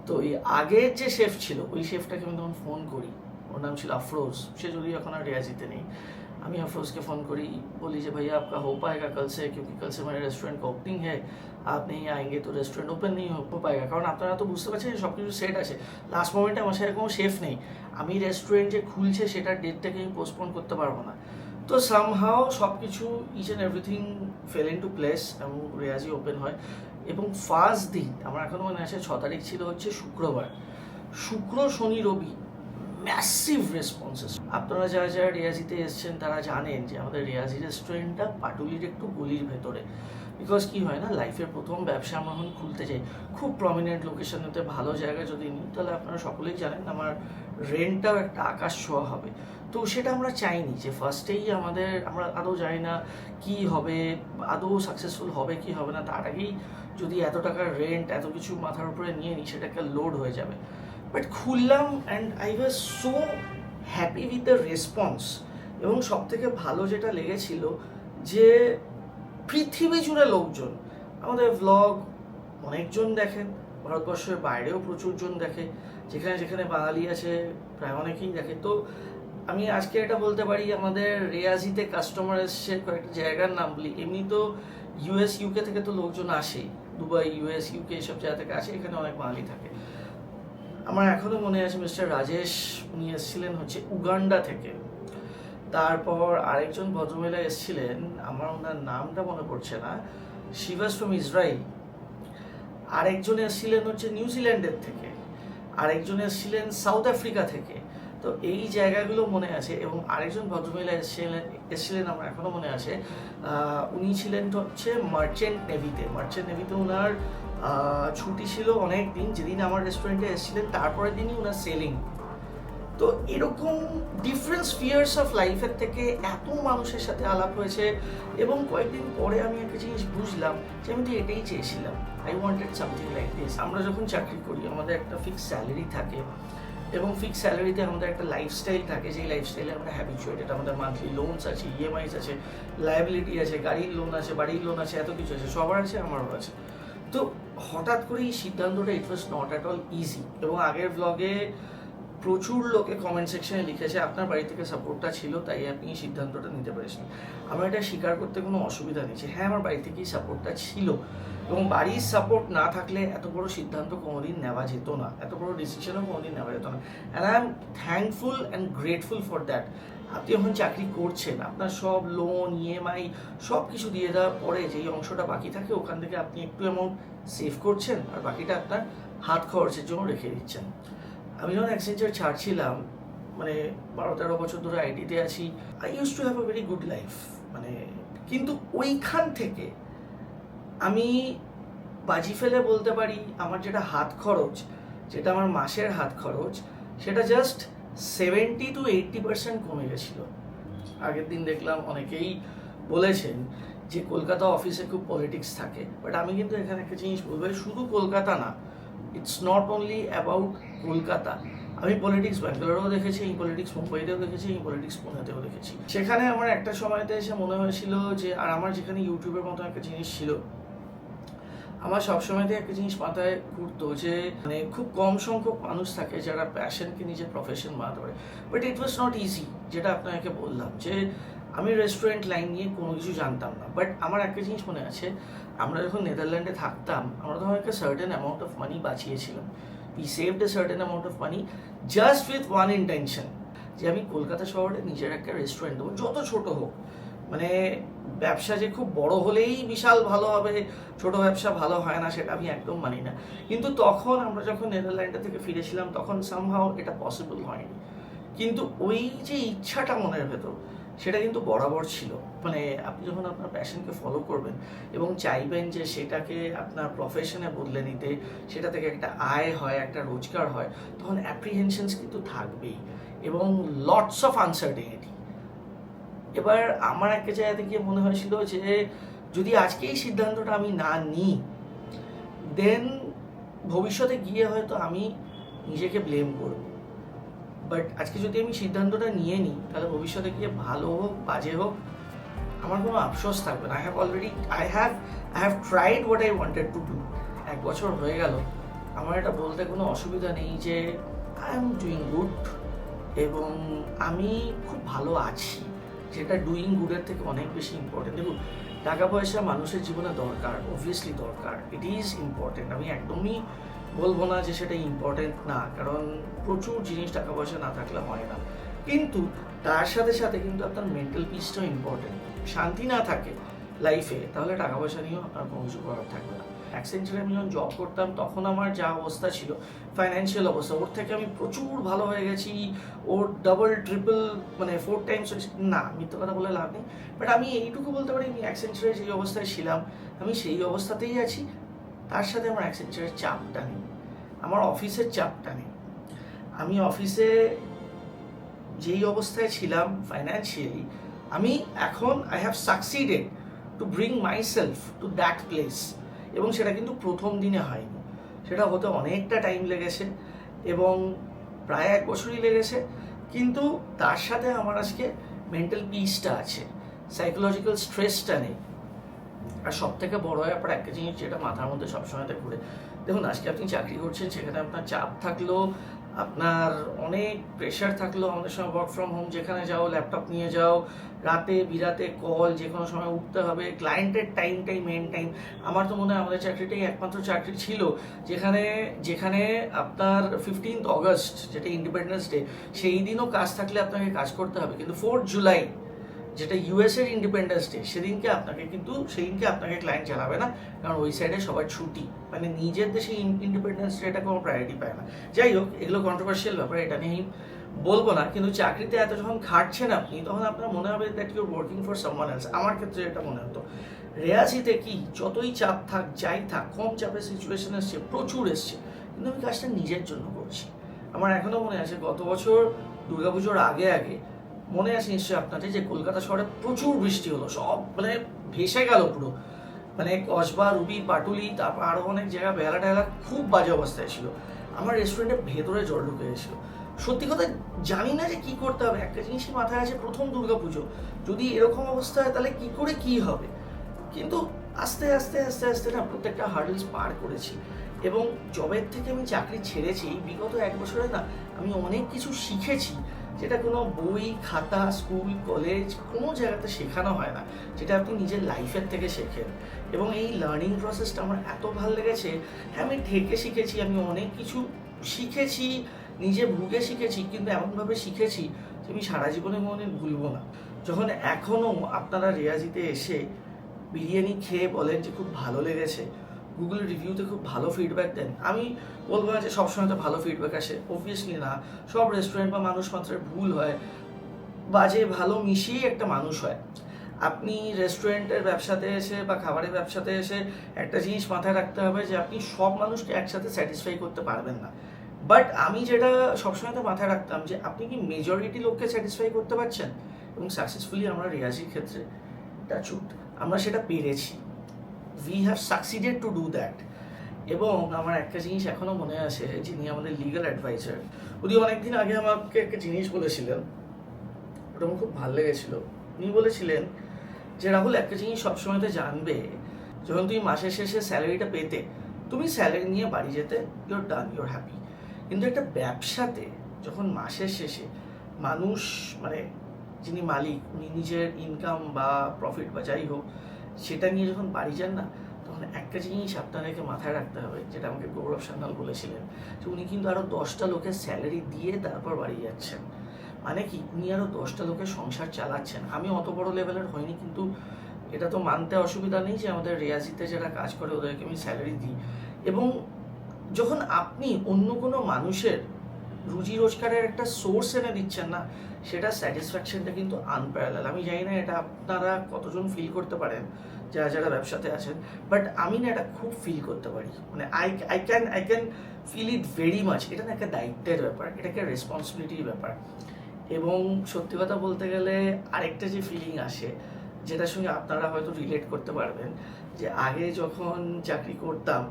তো এই আগের যে শেফ ছিল ওই শেফটাকে আমি তখন ফোন করি, ওর নাম ছিল আফরোজ, সে যদিও এখন আর রিয়াজিতে নেই। আমি अफरोज़ फ़ोन करी, बोली जी भैया आपका हो पाएगा कल से, क्योंकि कल से मेरे रेस्टोरेंट का ओपनिंग है, आप नहीं आएंगे तो रेस्टोरेंट ओपन नहीं हो पाएगा। কারণ আপনারা তো বুঝতে পারছেন সব কিছু সেট আছে, লাস্ট মোমেন্টে আমার সাথে কোনো শেফ নেই, আমি রেস্টুরেন্ট যে খুলছে সেটার ডেটটাকে আমি পোস্টপোন করতে পারবো না। তো সামহাও সব কিছু each and everything fell in to place এবং রেয়াজি ওপেন হয়। এবং ফার্স্ট দিন আমার এখনও মনে আছে 6 তারিখ ছিল হচ্ছে শুক্রবার, শুক্র শনি রবি ম্যাসিভ রেসপন্সেস। আপনারা যারা যারা রিয়াজিতে এসছেন তারা জানেন যে আমাদের রিয়াজি রেস্টুরেন্টটা পাটুলির একটু গলির ভেতরে। বিকজ কি হয় না, লাইফের প্রথম ব্যবসা আমরা যখন খুলতে যাই খুব প্রমিনেন্ট লোকেশনেতে ভালো জায়গা যদি নিই তাহলে আপনারা সকলেই জানেন আমার রেন্টটাও একটা আকাশ ছোঁয়া হবে। তো সেটা আমরা চাইনি যে ফার্স্টেই আমরা আদৌ জানি না কি হবে, আদৌ সাকসেসফুল হবে কি হবে না, তার আগেই যদি এত টাকার রেন্ট এত কিছু মাথার উপরে নিয়ে নিই সেটা একটা লোড হয়ে যাবে। বাট খুললাম and I was so happy with the response. এবং সব থেকে ভালো যেটা লেগেছিল যে পৃথিবী জুড়ে লোকজন আমাদের ভ্লগ অনেকজন দেখেন, ভারতবর্ষের বাইরেও প্রচুর জন দেখে, যেখানে যেখানে বাঙালি আছে প্রায় অনেকেই দেখে। তো আমি আজকে এটা বলতে পারি আমাদের রিয়াজিতে কাস্টমার এসছে কয়েকটা জায়গার নাম বলি, এমনি তো ইউএস ইউকে থেকে তো লোকজন আসেই, দুবাই ইউএস ইউকে এসব জায়গা থেকে আসে, এখানে অনেক বাঙালি থাকে। আমার এখনও মনে আছে মিস্টার রাজেশ, উনি এসেছিলেন হচ্ছে উগান্ডা থেকে। তারপর আরেকজন ভদ্রমহিলা এসেছিলেন, আমার ওনার নামটা মনে পড়ছে না, শি ওয়াজ ফ্রম ইসরায়েল। আরেকজন এসেছিলেন হচ্ছে নিউজিল্যান্ডের থেকে, আরেকজন এসেছিলেন সাউথ আফ্রিকা থেকে। তো এই জায়গাগুলো মনে আছে। এবং আরেকজন ভদ্রমহিলা এসেছিলেন আমার এখনও মনে আছে, উনি ছিলেন হচ্ছে মার্চেন্ট নেভিতে ওনার ছুটি ছিল অনেক দিন, যেদিন আমার রেস্টুরেন্টে এসেছিলেন তারপরের দিনই ওনার সেলিং। তো এরকম ডিফারেন্ট স্ফিয়ার্স অফ লাইফের থেকে এত মানুষের সাথে আলাপ হয়েছে। এবং কয়েকদিন পরে আমি একটা জিনিস বুঝলাম যে আমি তো এটাই চেয়েছিলাম, I wanted something like this. আমরা যখন চাকরি করি আমাদের একটা ফিক্সড স্যালারি থাকে, এবং ফিক্সড স্যালারিতে আমাদের একটা লাইফস্টাইল থাকে, যেই লাইফস্টাইলে আমরা হ্যাবিচুয়েটেড। আমাদের মান্থলি লোনস আছে, ইএমআইস আছে, লায়াবিলিটি আছে, গাড়ির লোন আছে, বাড়ির লোন আছে, এত কিছু আছে, সবার আছে, আমারও আছে। তো হঠাৎ করে এই সিদ্ধান্তটা it was not at all easy. এবং আগের ব্লগে প্রচুর লোকে কমেন্ট সেকশনে লিখেছে আপনার বাড়ি থেকে সাপোর্টটা ছিল তাই আপনি এই সিদ্ধান্তটা নিতে পেরেছেন। আমার এটা স্বীকার করতে কোনো অসুবিধা নেই যে হ্যাঁ আমার বাড়ি থেকেই সাপোর্টটা ছিল, এবং বাড়ির সাপোর্ট না থাকলে এত বড় সিদ্ধান্ত কোনোদিন নেওয়া যেত না, এত বড় ডিসিশনও কোনোদিন নেওয়া যেত না। And I am thankful and grateful for that. আপনি যখন চাকরি করছেন আপনার সব লোন ইএমআই সব কিছু দিয়ে দেওয়ার পরে যেই অংশটা বাকি থাকে ওখান থেকে আপনি একটু অ্যামাউন্ট সেভ করছেন আর বাকিটা আপনার হাত খরচের জন্য রেখে দিচ্ছেন। আমি যখন অ্যাক্সেঞ্চার ছাড়ছিলাম, মানে 12-13 বছর ধরে আইটিতে আছি, I use to have a very good life, মানে কিন্তু ওইখান থেকে আমি বাজি ফেলে বলতে পারি আমার যেটা হাত খরচ, যেটা আমার মাসের হাত খরচ, সেটা জাস্ট 70 to 80% কমে গেছিলো। আগের দিন দেখলাম অনেকেই বলেছেন যে কলকাতা অফিসে খুব পলিটিক্স থাকে, বাট আমি কিন্তু এখানে একটা জিনিস বলবো, শুধু কলকাতা না, it's not only about Kolkata. আমি পলিটিক্স ব্যাঙ্গালোরেও দেখেছি, এই পলিটিক্স মুম্বাইতেও দেখেছি, এই পলিটিক্স পুনেতেও দেখেছি। সেখানে আমার একটা সময়তে এসে মনে হয়েছিল যে, আর আমার যেখানে ইউটিউবের মতো একটা জিনিস ছিল, আমার সবসময়তে একটা জিনিস মাথায় ঘুরতো যে মানে খুব কম সংখ্যক মানুষ থাকে যারা প্যাশনকে নিজের প্রফেশন বানাতে পারে। But it was not easy, যেটা আপনাকে বললাম যে আমি রেস্টুরেন্ট লাইন নিয়ে কোনো কিছু জানতাম না। বাট আমার একটা জিনিস মনে আছে, আমরা যখন নেদারল্যান্ডে থাকতাম আমরা তখন একটা সার্টেন অ্যামাউন্ট অফ মানি বাঁচিয়েছিলাম। We saved a certain amount of money just with one intention, যে আমি কলকাতা শহরে নিজের একটা রেস্টুরেন্ট দেবো, যত ছোট হোক। মানে ব্যবসা যে খুব বড় হলেই বিশাল ভালো হবে, ছোট ব্যবসা ভালো হয় না, সেটা আমি একদম মানি না। কিন্তু তখন আমরা যখন নেদারল্যান্ডে থেকে ফিরেছিলাম তখন সামহাও এটা পসিবল হয়নি। কিন্তু ওই যে ইচ্ছাটা মনের ভেতর, সেটা কিন্তু বরাবর ছিল। মানে আপনি যখন আপনার প্যাশনকে ফলো করবেন এবং চাইবেন যে সেটাকে আপনার প্রফেশনে বদলে নিতে, সেটা থেকে একটা আয় হয়, একটা রোজগার হয়, তখন অ্যাপ্রিহেনশনস কিন্তু থাকবেই এবং লটস অফ আনসার্টেনিটি। এবার আমার একটা জায়গাতে গিয়ে মনে হয়েছিল যে যদি আজকে এই সিদ্ধান্তটা আমি না নিই, দেন ভবিষ্যতে গিয়ে হয়তো আমি নিজেকে ব্লেম করব, বাট আজকে যদি আমি সিদ্ধান্তটা নিয়ে নিই তাহলে ভবিষ্যতে গিয়ে ভালো হোক বাজে হোক আমার কোনো আফসোস থাকবে না। I have tried what I wanted to do. 1 বছর হয়ে গেল, আমার এটা বলতে কোনো অসুবিধা নেই যে আই এম ডুইং গুড এবং আমি খুব ভালো আছি, যেটা ডুইং গুডের থেকে অনেক বেশি ইম্পর্টেন্ট। দেখুন, টাকা পয়সা মানুষের জীবনে দরকার, অবভিয়াসলি দরকার, ইট ইজ ইম্পর্টেন্ট। আমি একদমই বলবো না যে সেটা ইম্পর্টেন্ট না, কারণ প্রচুর জিনিস টাকা পয়সা না থাকলে হয় না, কিন্তু তার সাথে সাথে কিন্তু আপনার মেন্টাল পিসটাও ইম্পর্টেন্ট। শান্তি না থাকে লাইফে তাহলে টাকা পয়সা নিয়েও আপনার কোনো কিছু করার থাকবে না। অ্যাক্সেঞ্চারে আমি যখন জব করতাম তখন আমার যা অবস্থা ছিল, ফাইন্যান্সিয়াল অবস্থা, ওর থেকে আমি প্রচুর ভালো হয়ে গেছি, ওর ডাবল ট্রিপল মানে 4 টাইমস না, মিথ্যে কথা বলে লাভ নেই। বাট আমি এইটুকু বলতে পারি আমি অ্যাক্সেঞ্চারে যেই অবস্থায় ছিলাম আমি সেই অবস্থাতেই আছি। তার সাথে আমার অ্যাক্সেঞ্চারের চাপটা নেই, আমার অফিসের চাপটা নেই। আমি অফিসে যেই অবস্থায় ছিলাম ফাইন্যান্সিয়ালি, আমি এখন I have succeeded to bring my self to that place. এবং সেটা কিন্তু প্রথম দিনে হয়নি, সেটা হতে অনেকটা টাইম লেগেছে এবং প্রায় 1 বছরই লেগেছে। কিন্তু তার সাথে আমার আজকে মেন্টাল পিসটা আছে, সাইকোলজিক্যাল স্ট্রেসটা নেই। আর সব থেকে বড় ব্যাপার একটা জিনিস যেটা মাথার মধ্যে সবসময় ঘুরে, দেখুন আজকে আপনি চাকরি করছেন, সেখানে আপনার চাপ থাকলো, আপনার অনেক প্রেশার থাকলো, আমাদের সময় ওয়ার্ক ফ্রম হোম, যেখানে যাও ল্যাপটপ নিয়ে যাও, রাতে বিরাতে কল, যে কোনো সময় উঠতে হবে, ক্লায়েন্টের টাইমটাই মেন টাইম। আমার তো মনে হয় আমাদের চাকরিটাই একমাত্র চাকরি ছিল যেখানে আপনার 15th অগস্ট যেটা ইন্ডিপেন্ডেন্স ডে, সেই দিনও কাজ থাকলে আপনাকে কাজ করতে হবে, কিন্তু 4th জুলাই যেটা ইউএসের ইন্ডিপেন্ডেন্স ডে সেদিনকে আপনাকে ক্লায়েন্ট চালাবে না, কারণ ওই সাইডে সবার ছুটি, মানে নিজের দেশে ইন্ডিপেন্ডেন্স ডেটা কোনো প্রায়োরিটি পায় না। যাই হোক, এগুলো কন্ট্রোভার্সিয়াল ব্যাপার, এটা নিয়ে বলবো না। কিন্তু চাকরিতে এত যখন খাটছেন আপনি, তখন আপনার মনে হবে that your working for someone else. আমার ক্ষেত্রে এটা মনে হতো। রেয়াজিতে কি যতই চাপ থাক যাই থাক, কম চাপের সিচুয়েশন এসছে, প্রচুর এসছে, কিন্তু আমি কাজটা নিজের জন্য করছি। আমার এখনো মনে আছে গত বছর দুর্গাপুজোর আগে মনে আছে নিশ্চয়ই আপনাদের, যে কলকাতা শহরে প্রচুর বৃষ্টি হলো, সব মানে ভেসে গেল পুরো, মানে কসবা, রুবি, পাটুলি, তারপর আরও অনেক জায়গা বেলা টেলা খুব বাজে অবস্থায় ছিল। আমার রেস্টুরেন্টের ভেতরে জল ঢুকে গেছিলো। সত্যি কথা জানি না যে কি করতে হবে। একটা জিনিসই মাথায় আছে, প্রথম দুর্গাপুজো, যদি এরকম অবস্থা হয় তাহলে কি করে কি হবে। কিন্তু আস্তে আস্তে আস্তে আস্তে না প্রত্যেকটা হার্ডলস পার করেছি। এবং জবের থেকে আমি চাকরি ছেড়েছি, বিগত 1 বছরে না আমি অনেক কিছু শিখেছি, যেটা কোনো বই, খাতা, স্কুল, কলেজ কোনো জায়গাতে শেখানো হয় না, যেটা আপনি নিজের লাইফের থেকে শেখেন। এবং এই লার্নিং প্রসেসটা আমার এত ভালো লেগেছে। হ্যাঁ, আমি ঠেকে শিখেছি, আমি অনেক কিছু শিখেছি, নিজে ভুগে শিখেছি, কিন্তু এমনভাবে শিখেছি যে আমি সারা জীবনে মনে ভুলবো না। যখন এখনও আপনারা রেয়াজিতে এসে বিরিয়ানি খেয়ে বলেন যে খুব ভালো লেগেছে, গুগল রিভিউতে খুব ভালো ফিডব্যাক দেন, আমি বলবো না যে সবসময় তো ভালো ফিডব্যাক আসে, অবভিয়াসলি না। সব রেস্টুরেন্ট বা মানুষ মাত্রের ভুল হয়, বাজে ভালো মিশিয়েই একটা মানুষ হয়। আপনি রেস্টুরেন্টের ব্যবসাতে এসে বা খাবারের ব্যবসাতে এসে একটা জিনিস মাথায় রাখতে হবে যে আপনি সব মানুষকে একসাথে স্যাটিসফাই করতে পারবেন না। বাট আমি যেটা সবসময় তো মাথায় রাখতাম যে আপনি কি মেজরিটি লোককে স্যাটিসফাই করতে পারছেন, এবং সাকসেসফুলি আমরা রেয়াজির ক্ষেত্রে টাচউড আমরা সেটা পেরেছি। We have succeeded to do that. এবং আমার একটা জিনিস এখনও মনে আছে, যিনি আমাদের লিগাল অ্যাডভাইজার, উনি অনেকদিন আগে আমাকে একটা জিনিস বলেছিলেন, ওটা আমার খুব ভালো লেগেছিল। উনি বলেছিলেন যে রাহুল, একটা জিনিস সবসময়তে জানবে, যখন তুমি মাসের শেষে স্যালারিটা পেতে, তুমি স্যালারি নিয়ে বাড়ি যেতে, ইউর ডান, ইউর হ্যাপি। কিন্তু একটা ব্যবসাতে যখন মাসের শেষে মানুষ, মানে যিনি মালিক, উনি নিজের ইনকাম বা প্রফিট বা যাই হোক সেটা নিয়ে যখন বাড়ি যান না, তখন একটা জিনিস আপনাদেরকে মাথায় রাখতে হবে, যেটা আমাকে গৌরব সান্যাল বলেছিলেন, যে উনি কিন্তু আরও 10টা লোকের স্যালারি দিয়ে তারপর বাড়ি যাচ্ছেন। মানে কি, উনি আরও 10টা লোকের সংসার চালাচ্ছেন। আমি অত বড় লেভেলের হয়নি, কিন্তু এটা তো মানতে অসুবিধা নেই যে আমাদের রেয়াজিতে যারা কাজ করে ওদেরকে আমি স্যালারি দিই। এবং যখন আপনি অন্য কোনো মানুষের রুজি রোজগারের একটা সোর্স এনে দিচ্ছেন না, সেটা স্যাটিসফ্যাকশনটা কিন্তু আনপ্যারালাল। আমি জানি না এটা আপনারা কতজন ফিল করতে পারেন যারা ব্যবসাতে আছেন, বাট আমি না এটা খুব ফিল করতে পারি। মানে I can feel it very much. এটা না একটা দায়িত্বের ব্যাপার, এটা একটা রেসপন্সিবিলিটির ব্যাপার। এবং সত্যি কথা বলতে গেলে আরেকটা যে ফিলিং আসে, যেটার সঙ্গে আপনারা হয়তো রিলেট করতে পারবেন, যে আগে যখন চাকরি করতাম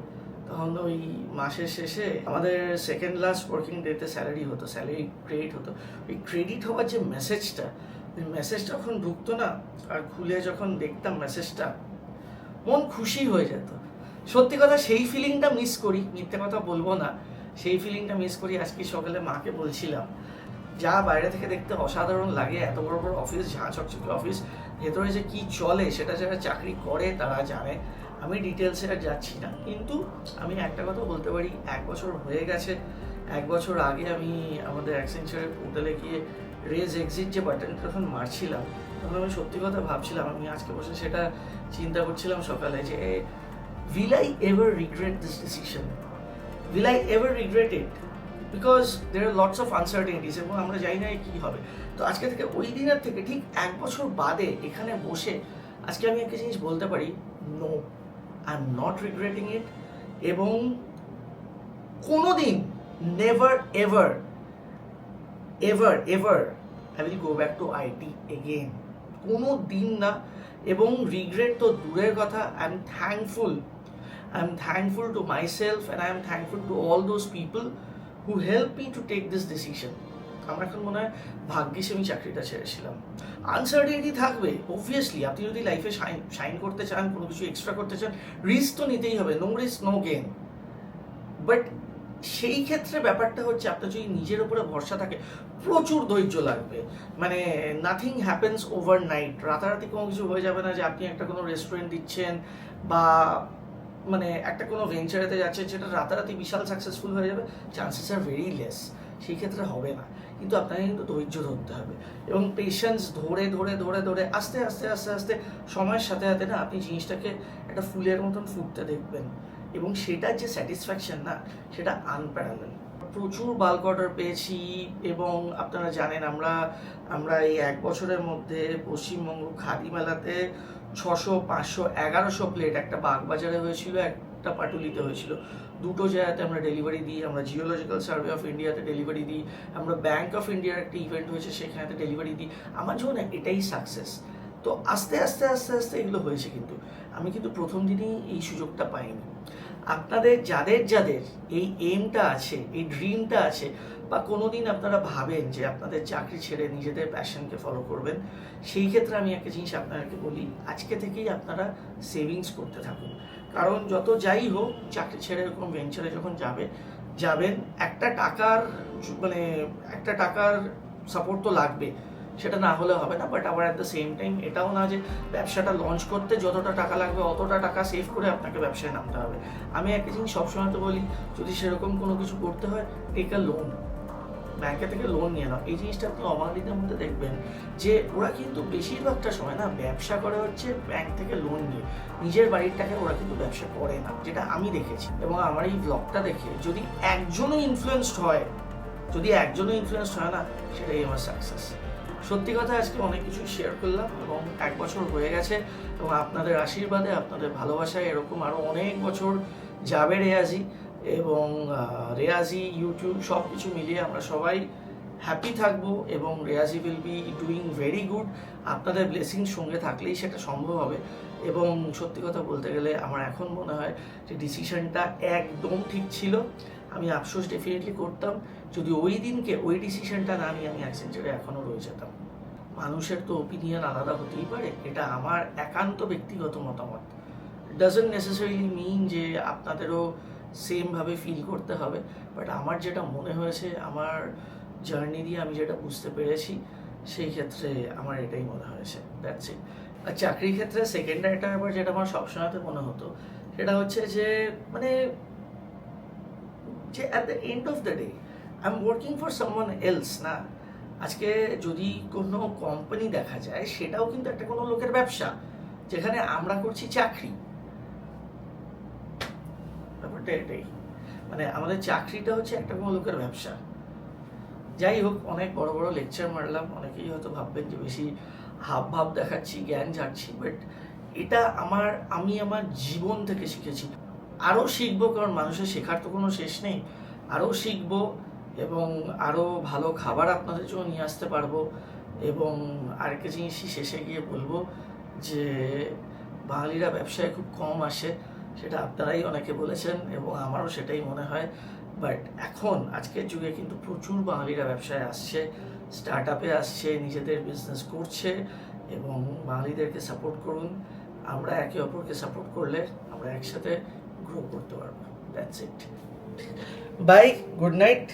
তখন ওই মাসের শেষে আমাদের সেকেন্ড লাস্ট ওয়ার্কিং ডেতে স্যালারি হতো, স্যালারি ক্রেডিট হতো। ওই ক্রেডিট হওয়ার যে মেসেজটা, ওই মেসেজটা যখন ঢুকতো না, আর খুলে যখন দেখতাম মেসেজটা, মন খুশি হয়ে যেত। সত্যি কথা সেই ফিলিংটা মিস করি, মিথ্যে কথা বলবো না, সেই ফিলিংটা মিস করি। আজকে সকালে মাকে বলছিলাম, যা বাইরে থেকে দেখতে অসাধারণ লাগে, এত বড় বড় অফিস, ঝাঁ চকচকে অফিস, ভেতরে যে কি চলে সেটা যারা চাকরি করে তারা জানে। আমি ডিটেলসে আর যাচ্ছি না, কিন্তু আমি একটা কথা বলতে পারি, 1 বছর হয়ে গেছে। 1 বছর আগে আমি আমাদের অ্যাকসেঞ্চারের পোর্টালে গিয়ে রেজ এক্সিট যে বাটনটা যখন মারছিলাম, তখন আমি সত্যি কথা ভাবছিলাম, আমি আজকে বসে সেটা চিন্তা করছিলাম সকালে, যে will I ever regret this decision? Will I ever regret it? Because there are lots of uncertainties এবং আমরা জানি না কী হবে। তো আজকে থেকে ওই দিনের থেকে ঠিক 1 বছর বাদে এখানে বসে আজকে আমি একটা জিনিস বলতে পারি, no, I am not regretting ইট। এবং কোনো দিন never ever ever ever I will go back to IT again, কোনো দিন না। এবং রিগ্রেট তো দূরের কথা, I am thankful to myself and I am thankful to all those people who helped me to take this decision. আমার এখন মনে হয় ভাগ্যিস আমি চাকরিটা ছেড়েছিলাম। আনসার্টেনিটি থাকবে অবভিয়াসলি, আপনি যদি লাইফে শাইন করতে চান, কোনো কিছু এক্সট্রা করতে চান, রিস্ক তো নিতেই হবে, no risk no gain. But সেই ক্ষেত্রে ব্যাপারটা হচ্ছে, আপনার যদি নিজের উপরে ভরসা থাকে, প্রচুর ধৈর্য লাগবে। মানে নাথিং হ্যাপেন্স ওভারনাইট, রাতারাতি কোনো কিছু হয়ে যাবে না যে আপনি একটা কোনো রেস্টুরেন্ট দিচ্ছেন বা মানে একটা কোনো ভেঞ্চারেতে যাচ্ছেন, যেটা রাতারাতি বিশাল সাকসেসফুল হয়ে যাবে, চান্সেস আর ভেরি লেস। সেই ক্ষেত্রে হবে না, কিন্তু আপনাকে কিন্তু ধৈর্য ধরতে হবে এবং পেশেন্স ধরে ধরে ধরে ধরে আস্তে আস্তে আস্তে আস্তে সময়ের সাথে সাথে না আপনি জিনিসটাকে একটা ফুলের মতন ফুটতে দেখবেন, এবং সেটার যে স্যাটিসফ্যাকশন না, সেটা আনপ্যারালাল। প্রচুর বাল্ক অর্ডার পেয়েছি এবং আপনারা জানেন আমরা এই 1 বছরের মধ্যে পশ্চিমবঙ্গ খাদি মেলাতে 600, 500, 1100 প্লেট, একটা বাগবাজারে হয়েছিল, একটা পাটুলিতে হয়েছিল, দুটো জায়গাতে আমরা ডেলিভারি দিই। আমরা জিওলজিক্যাল সার্ভে অফ ইন্ডিয়াতে ডেলিভারি দিই, আমরা ব্যাংক অফ ইন্ডিয়ার একটা ইভেন্ট হয়েছে সেখানেতে ডেলিভারি দিই। আমার জন্য এটাই সাকসেস। তো আস্তে আস্তে আস্তে আস্তে এগুলো হয়েছে, কিন্তু আমি কিন্তু প্রথম দিনই এই সুযোগটা পাইনি। আপনাদের যাদের যাদের এই এইমটা আছে, এই ড্রিমটা আছে, বা কোনো দিন আপনারা ভাবেন যে আপনাদের চাকরি ছেড়ে নিজেদের প্যাশনকে ফলো করবেন, সেই ক্ষেত্রে আমি একটা জিনিস আপনাদেরকে বলি, আজকে থেকেই আপনারা সেভিংস করতে থাকুন। কারণ যত যাই হোক, চাকরি ছেড়ে এরকম ভেঞ্চারে যখন যাবেন, একটা টাকার সাপোর্ট তো লাগবে, সেটা না হলে হবে না। বাট আবার অ্যাট দ্য সেম টাইম এটাও না যে ব্যবসাটা লঞ্চ করতে যতটা টাকা লাগবে অতটা টাকা সেভ করে আপনাকে ব্যবসায় নামতে হবে। আমি একটা জিনিস সবসময় তো বলি, যদি সেরকম কোনো কিছু করতে হয়, টেক আ লোন, ব্যাংকে থেকে লোন নিয়ে নাও। এই জিনিসটা আপনি অবাঙালিদের মধ্যে দেখবেন যে ওরা কিন্তু বেশিরভাগটা সময় না ব্যবসা করে হচ্ছে ব্যাংক থেকে লোন নিয়ে, নিজের বাড়ির টাকা ওরা কিন্তু ব্যবসা করে না, যেটা আমি দেখেছি। এবং আমার এই ব্লগটা দেখে যদি একজনও ইনফ্লুয়েন্সড হয় না, সেটাই আমার সাকসেস। সত্যি কথা, আজকে অনেক কিছু শেয়ার করলাম এবং 1 বছর হয়ে গেছে, এবং আপনাদের আশীর্বাদে, আপনাদের ভালোবাসায় এরকম আরও অনেক বছর যাবে রেয়াজি, এবং রেয়াজি ইউটিউব সব কিছু মিলিয়ে আমরা সবাই হ্যাপি থাকবো, এবং Reyazi will be doing very good. আপনাদের ব্লেসিং সঙ্গে থাকলেই সেটা সম্ভব হবে। এবং সত্যি কথা বলতে গেলে আমার এখন মনে হয় যে ডিসিশনটা একদম ঠিক ছিল। আমি আফসোস ডেফিনেটলি করতাম যদি ওই দিনকে ওই ডিসিশনটা না নিয়ে আমি অ্যাকসেঞ্চারে এখনও রয়ে যেতাম। মানুষের তো ওপিনিয়ন আলাদা হতেই পারে, এটা আমার একান্ত ব্যক্তিগত মতামত। ডাজন্ট নেসেসারিলি মিন যে আপনাদেরও সেমভাবে ফিল করতে হবে, বাট আমার যেটা মনে হয়েছে, আমার জার্নি দিয়ে আমি যেটা বুঝতে পেরেছি, সেই ক্ষেত্রে আমার এটাই মনে হয়েছে, দ্যাটস ইট। আর চাকরির ক্ষেত্রে সেকেন্ড একটা ব্যাপার যেটা আমার সবসময়তে মনে হতো, সেটা হচ্ছে যে at the end of the day I am working for someone else না। আজকে যদি কোনো কোম্পানি দেখা যায়, সেটাও কিন্তু একটা কোনো লোকের ব্যবসা, যেখানে আমরা করছি চাকরি। ব্যাপারটা এটাই, মানে আমাদের চাকরিটা হচ্ছে একটা কোনো লোকের ব্যবসা। যাই হোক, অনেক বড় বড় লেকচার মারলাম, অনেকেই হয়তো ভাববেন যে বেশি হাব দেখাচ্ছি, জ্ঞান ঝাড়ছি, বাট এটা আমি আমার জীবন থেকে শিখেছি। আরও শিখবো, কারণ মানুষের শেখার তো কোনো শেষ নেই। আরও শিখবো এবং আরও ভালো খাবার আপনাদের জন্য নিয়ে আসতে পারবো। এবং আরেকটা জিনিসই শেষে গিয়ে বলবো যে বাঙালিরা ব্যবসায় খুব কম আসে, সেটা আপনারাই অনেকে বলেছেন এবং আমারও সেটাই মনে হয়। বাট এখন আজকের যুগে কিন্তু প্রচুর বাঙালিরা ব্যবসায় আসছে, স্টার্ট আপে আসছে, নিজেদের বিজনেস করছে, এবং বাঙালিদেরকে সাপোর্ট করুন। আমরা একে অপরকে সাপোর্ট করলে আমরা একসাথে গ্রো করতে পারবো। That's it. Bye, good night,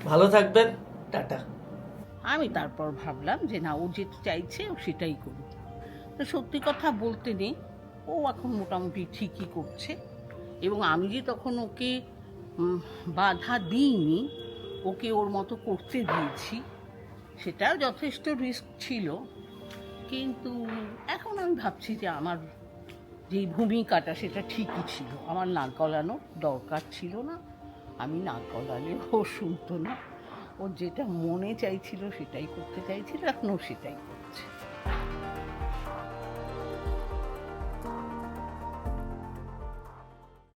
ভালো থাকবেন, টাটা। আমি তারপর ভাবলাম যে না, ও যেটা চাইছে ও সেটাই করুক। তো সত্যি কথা বলতে নেই, ও এখন মোটামুটি ঠিকই করছে, এবং আমি যে তখন ওকে বাধা দিইনি, ওকে ওর মতো করতে দিয়েছি, সেটাও যথেষ্ট রিস্ক ছিল। কিন্তু এখন আমি ভাবছি যে আমার যেই ভূমিকাটা সেটা ঠিকই ছিল, আমার নাক গলানোর দরকার ছিল না। আমি নাক গলালে ও শুনতো না, ও যেটা মনে চাইছিল সেটাই করতে চাইছিল, এখন ও সেটাই করে।